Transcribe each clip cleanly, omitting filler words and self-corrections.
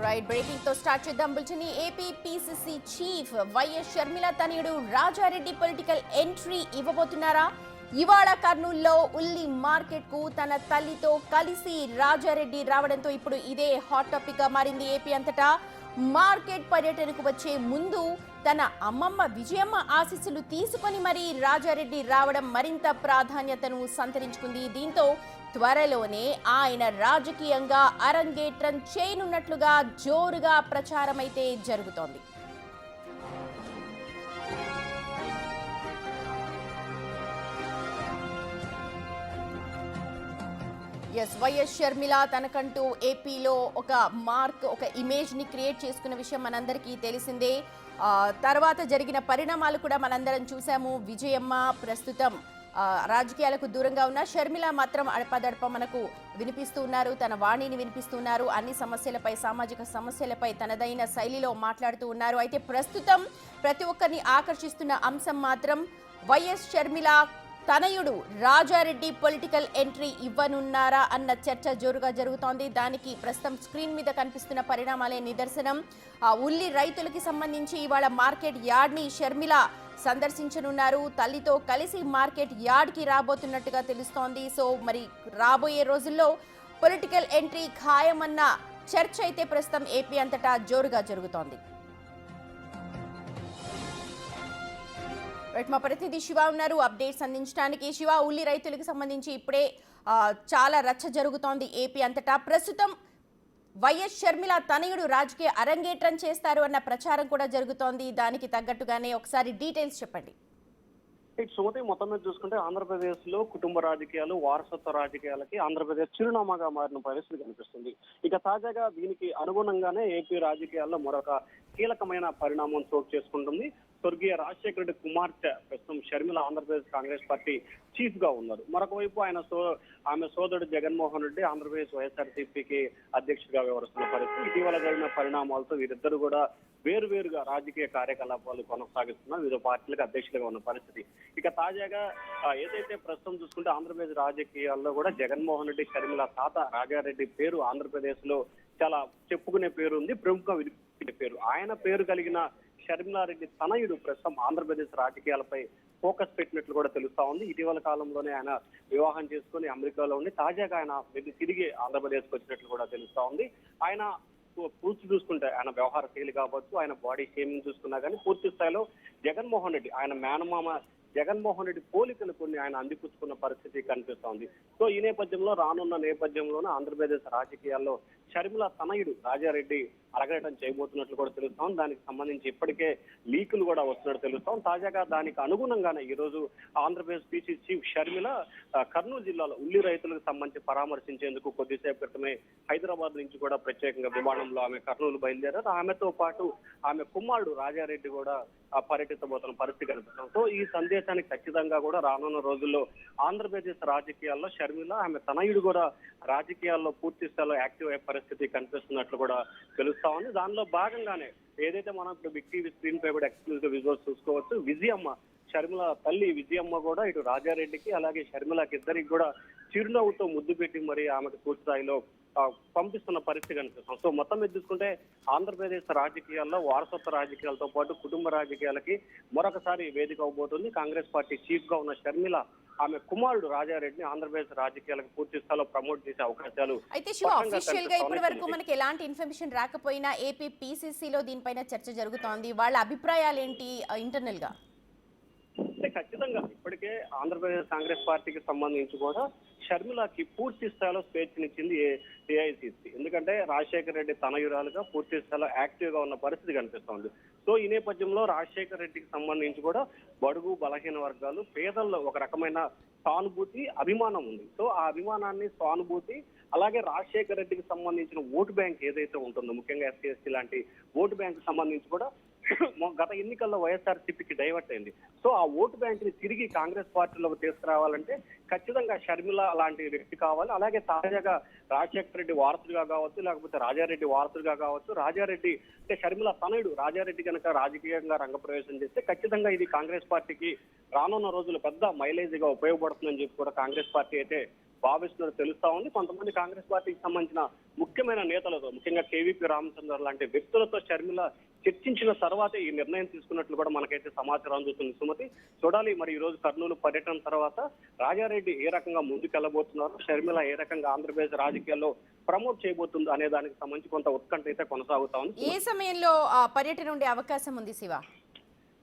Right breaking తో start చేద్దాం bulletin. AP PCC chief YS Sharmila తనయుడు రాజారెడ్డి పొలిటికల్ ఎంట్రీ ఇవ్వబోతున్నారా? ఇవాళ కర్నూలులో ఉల్లి మార్కెట్ కు తన తల్లితో కలిసి రాజారెడ్డి రావడంతో ఇప్పుడు ఇదే హాట్ టాపిక్ గా మారింది. ఏపీ అంతటా మార్కెట్ పర్యటనకు వచ్చే ముందు తన అమ్మమ్మ విజయమ్మ ఆశీస్సులు తీసుకొని మరీ రాజారెడ్డి రావడం మరింత ప్రాధాన్యతను సంతరించుకుంది. దీంతో త్వరలోనే ఆయన రాజకీయంగా అరంగేట్రం చేయనున్నట్లుగా జోరుగా ప్రచారం అయితే జరుగుతోంది. వైఎస్ షర్మిల తనకంటూ ఏపీలో ఒక మార్క్, ఒక ఇమేజ్ ని క్రియేట్ చేసుకున్న విషయం మనందరికీ తెలిసిందే. తర్వాత జరిగిన పరిణామాలు కూడా మనందరం చూసాము. విజయమ్మ ప్రస్తుతం రాజకీయాలకు దూరంగా ఉన్న షర్మిల మాత్రం అడపదడప మనకు వినిపిస్తూ ఉన్నారు, తన వాణిని వినిపిస్తున్నారు. అన్ని సమస్యలపై, సామాజిక సమస్యలపై తనదైన శైలిలో మాట్లాడుతూ ఉన్నారు. అయితే ప్రస్తుతం ప్రతి ఒక్కరిని ఆకర్షిస్తున్న అంశం మాత్రం వైఎస్ షర్మిల తనయుడు రాజారెడ్డి పొలిటికల్ ఎంట్రీ ఇవ్వనున్నారా అన్న చర్చ జోరుగా జరుగుతోంది. దానికి ప్రస్తుతం స్క్రీన్ మీద కనిపిస్తున్న పరిణామాలే నిదర్శనం. ఉల్లి రైతులకి సంబంధించి ఇవాళ మార్కెట్ యార్డ్ ని షర్మిల సందర్శించనున్నారు. తల్లితో కలిసి మార్కెట్ యార్డ్ కి రాబోతున్నట్టుగా తెలుస్తోంది. సో మరి రాబోయే రోజుల్లో పొలిటికల్ ఎంట్రీ ఖాయమన్న చర్చ అయితే ప్రస్తుతం ఏపీ అంతటా జోరుగా జరుగుతోంది. మా ప్రతినిధి శివ ఉన్నారు అప్డేట్స్ అందించడానికి. శివ, ఉల్లి రైతులకు సంబంధించి ఇప్పుడే చాలా రచ్చ జరుగుతోంది ఏపీ అంతటా. ప్రస్తుతం వైఎస్ షర్మిల తనయుడు రాజకీయ అరంగేట్రం చేస్తారు అన్న ప్రచారం కూడా జరుగుతోంది. దానికి తగ్గట్టుగానే ఒకసారి డీటెయిల్స్ చెప్పండి. సుమతి, మొత్తం మీద చూసుకుంటే ఆంధ్రప్రదేశ్ లో కుటుంబ రాజకీయాలు, వారసత్వ రాజకీయాలకి ఆంధ్రప్రదేశ్ చిరునామాగా మారిన పరిస్థితి కనిపిస్తుంది. ఇక తాజాగా దీనికి అనుగుణంగానే ఏపీ రాజకీయాల్లో మరొక కీలకమైన పరిణామం చోటు చేసుకుంటుంది. స్వర్గీయ రాజశేఖర రెడ్డి కుమార్తె ప్రస్తుతం షర్మిల ఆంధ్రప్రదేశ్ కాంగ్రెస్ పార్టీ చీఫ్ గా ఉన్నారు. మరొక వైపు ఆమె సోదరుడు జగన్మోహన్ రెడ్డి ఆంధ్రప్రదేశ్ వైఎస్ఆర్సీపీకి అధ్యక్షుడిగా వ్యవహరిస్తున్న పరిస్థితి. ఇటీవల జరిగిన పరిణామాలతో వీరిద్దరు కూడా వేరువేరుగా రాజకీయ కార్యకలాపాలు కొనసాగిస్తున్న వివిధ పార్టీలకు అధ్యక్షులుగా ఉన్న పరిస్థితి. ఇక తాజాగా ఏదైతే ప్రస్తుతం చూసుకుంటే ఆంధ్రప్రదేశ్ రాజకీయాల్లో కూడా జగన్మోహన్ రెడ్డి షర్మిల తాత రాజారెడ్డి పేరు ఆంధ్రప్రదేశ్ లో చాలా చెప్పుకునే పేరు ఉంది, ప్రముఖ వినిపించే పేరు. ఆయన పేరు కలిగిన షర్మిలారెడ్డి తనయుడు ప్రస్తుతం ఆంధ్రప్రదేశ్ రాజకీయాలపై ఫోకస్ పెట్టినట్లు కూడా తెలుస్తా ఉంది. ఇటీవల కాలంలోనే ఆయన వివాహం చేసుకుని అమెరికాలో ఉండి తాజాగా ఆయన తిరిగి ఆంధ్రప్రదేశ్కి వచ్చినట్లు కూడా తెలుస్తా ఉంది. ఆయన పూర్తి చూసుకుంటే ఆయన వ్యవహార శైలి కావచ్చు, ఆయన బాడీ షేమింగ్ చూసుకున్నా కానీ పూర్తి స్థాయిలో జగన్మోహన్ రెడ్డి, ఆయన మేనమామ జగన్మోహన్ రెడ్డి పోలికలు కొన్ని ఆయన అందిపుచ్చుకున్న పరిస్థితి కనిపిస్తోంది. సో ఈ నేపథ్యంలో రానున్న నేపథ్యంలోనే ఆంధ్రప్రదేశ్ రాజకీయాల్లో షర్మిల తనయుడు రాజారెడ్డి అరగటం చేయబోతున్నట్లు కూడా తెలుస్తాం. దానికి సంబంధించి ఇప్పటికే లీకులు కూడా వస్తున్నట్టు తెలుస్తాం. తాజాగా దానికి అనుగుణంగానే ఈ రోజు ఆంధ్రప్రదేశ్ పీసీ చీఫ్ షర్మిల కర్నూలు జిల్లాలో ఉల్లి రైతులకు సంబంధించి పరామర్శించేందుకు కొద్దిసేపు క్రితమే హైదరాబాద్ నుంచి కూడా ప్రత్యేకంగా విమానంలో ఆమె కర్నూలు బయలుదేరారు. ఆమెతో పాటు ఆమె కుమారుడు రాజారెడ్డి కూడా పర్యటించబోతున్న పరిస్థితి కనిపిస్తాం. సో ఈ సందేశానికి ఖచ్చితంగా కూడా రానున్న రోజుల్లో ఆంధ్రప్రదేశ్ రాజకీయాల్లో షర్మిల ఆమె తనయుడు కూడా రాజకీయాల్లో పూర్తి స్థాయిలో యాక్టివ్ అయ్యే పరిస్థితి కనిపిస్తున్నట్లు కూడా తెలుస్తా ఉంది. దానిలో భాగంగానే ఏదైతే మనం ఇప్పుడు బిగ్ టీవీ స్క్రీన్ పై కూడా ఎక్స్క్లూజివ్ విజువల్స్ చూసుకోవచ్చు. విజయమ్మ, షర్మిల తల్లి విజయమ్మ కూడా ఇటు రాజారెడ్డికి అలాగే షర్మిలకి ఇద్దరికి కూడా చిరునవ్వుతో ముద్దు పెట్టి మరి ఆమెకు పూర్తి స్థాయిలో పంపిస్తున్న పరిస్థితి కనిపిస్తాం. సో మొత్తం మీద చూసుకుంటే ఆంధ్రప్రదేశ్ రాజకీయాల్లో వారసత్వ రాజకీయాలతో పాటు కుటుంబ రాజకీయాలకి మరొకసారి వేదిక అవబోతుంది. కాంగ్రెస్ పార్టీ చీఫ్ గా ఉన్న షర్మిల ఆమె కుమారుడు రాజారెడ్డిని ఆంధ్రప్రదేశ్ రాజకీయాలకు పూర్తి స్థాయిలో ప్రమోట్ చేసే అవకాశాలు. అయితే శివ, అఫీషియల్ గా ఇప్పటి వరకు మనకి ఎలాంటి ఇన్ఫర్మేషన్ రాకపోయినా ఏపీ పీసీసీలో దీనిపైన చర్చ జరుగుతోంది. వాళ్ళ అభిప్రాయాలు ఏంటి ఇంటర్నల్ గా? ఖచ్చితంగా ఇప్పటికే ఆంధ్రప్రదేశ్ కాంగ్రెస్ పార్టీకి సంబంధించి కూడా షర్మిలకి పూర్తి స్థాయిలో స్వేచ్ఛనిచ్చింది ఏఐసిసి. ఎందుకంటే రాజశేఖర రెడ్డి తనయురాలుగా పూర్తి స్థాయిలో యాక్టివ్ గా ఉన్న పరిస్థితి కనిపిస్తోంది. సో ఈ నేపథ్యంలో రాజశేఖర రెడ్డికి సంబంధించి కూడా బడుగు బలహీన వర్గాలు, పేదల్లో ఒక రకమైన సానుభూతి, అభిమానం ఉంది. సో ఆ అభిమానాన్ని, సానుభూతి, అలాగే రాజశేఖర రెడ్డికి సంబంధించిన ఓటు బ్యాంక్ ఏదైతే ఉంటుందో, ముఖ్యంగా ఎస్సీ ఎస్టీ లాంటి ఓటు బ్యాంక్ సంబంధించి కూడా గత ఎన్నికల్లో వైఎస్ఆర్సీపీకి డైవర్ట్ అయింది. సో ఆ ఓటు బ్యాంక్ ని తిరిగి కాంగ్రెస్ పార్టీలోకి తీసుకురావాలంటే ఖచ్చితంగా షర్మిల లాంటి వ్యక్తి కావాలి. అలాగే తాజాగా రాజశేఖర రెడ్డి వారసుడిగా కావచ్చు, లేకపోతే రాజారెడ్డి వారసుడిగా కావచ్చు, రాజారెడ్డి అంటే షర్మిల తనయుడు రాజారెడ్డి కనుక రాజకీయంగా రంగప్రవేశం చేస్తే ఖచ్చితంగా ఇది కాంగ్రెస్ పార్టీకి రానున్న రోజులు పెద్ద మైలేజీగా ఉపయోగపడుతుందని చెప్పి కూడా కాంగ్రెస్ పార్టీ అయితే భావిస్తున్నట్టు తెలుస్తా ఉంది. కొంతమంది కాంగ్రెస్ పార్టీకి సంబంధించిన ముఖ్యమైన నేతలతో, ముఖ్యంగా కేవీపీ రామచంద్ర లాంటి వ్యక్తులతో షర్మిల చర్చించిన తర్వాతే ఈ నిర్ణయం తీసుకున్నట్లు కూడా మనకైతే సమాచారం అందుతుంది. సుమతి, చూడాలి మరి ఈ రోజు కర్నూలు పర్యటన తర్వాత రాజారెడ్డి ఏ రకంగా ముందుకెళ్లబోతున్నారు, షర్మిల ఏ రకంగా ఆంధ్రప్రదేశ్ రాజకీయాల్లో ప్రమోట్ చేయబోతుంది అనే దానికి సంబంధించి కొంత ఉత్కంఠ అయితే కొనసాగుతా ఉంది. ఏ సమయంలో పర్యటన ఉండే అవకాశం ఉంది శివ?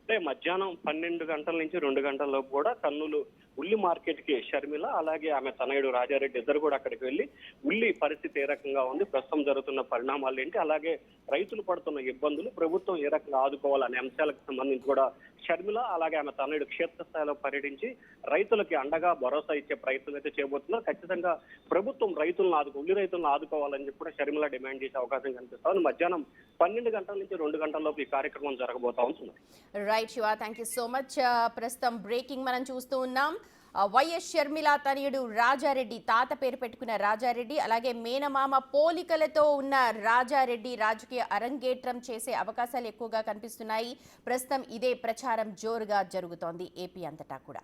అంటే మధ్యాహ్నం 12 గంటల నుంచి 2 గంటల లోపు కూడా కర్నూలు ఉల్లి మార్కెట్ కి షర్మిల అలాగే ఆమె తనయుడు రాజారెడ్డి ఇద్దరు కూడా అక్కడికి వెళ్లి ఉల్లి పరిస్థితి ఏ రకంగా ఉంది, ప్రస్తుతం జరుగుతున్న పరిణామాలు ఏంటి, అలాగే రైతులు పడుతున్న ఇబ్బందులు, ప్రభుత్వం ఏ రకంగా ఆదుకోవాలనే అంశాలకు సంబంధించి కూడా షర్మిల అలాగే ఆమె తనయుడు క్షేత్రస్థాయిలో పర్యటించి రైతులకి అండగా భరోసా ఇచ్చే ప్రయత్నం అయితే చేయబోతున్నారు. ఖచ్చితంగా ప్రభుత్వం ఉల్లి రైతులను ఆదుకోవాలని చెప్పి కూడా షర్మిల డిమాండ్ చేసే అవకాశం కనిపిస్తా ఉంది. మధ్యాహ్నం 12 గంటల నుంచి 2 గంటల లోపు ఈ కార్యక్రమం జరగబోతా ఉంటుంది. Right Shiva, thank you so much. ప్రస్తుతం బ్రేకింగ్ మనం చూస్తూ ఉన్నాం. వైఎస్ షర్మిల తనయుడు రాజారెడ్డి, తాత పేరు పెట్టుకున్న రాజారెడ్డి, అలాగే మేనమామ పోలికలతో ఉన్న రాజారెడ్డి రాజకీయ అరంగేట్రం చేసే అవకాశాలు ఎక్కువగా కనిపిస్తున్నాయి. ప్రస్తుతం ఇదే ప్రచారం జోరుగా జరుగుతోంది ఏపీ అంతటా కూడా.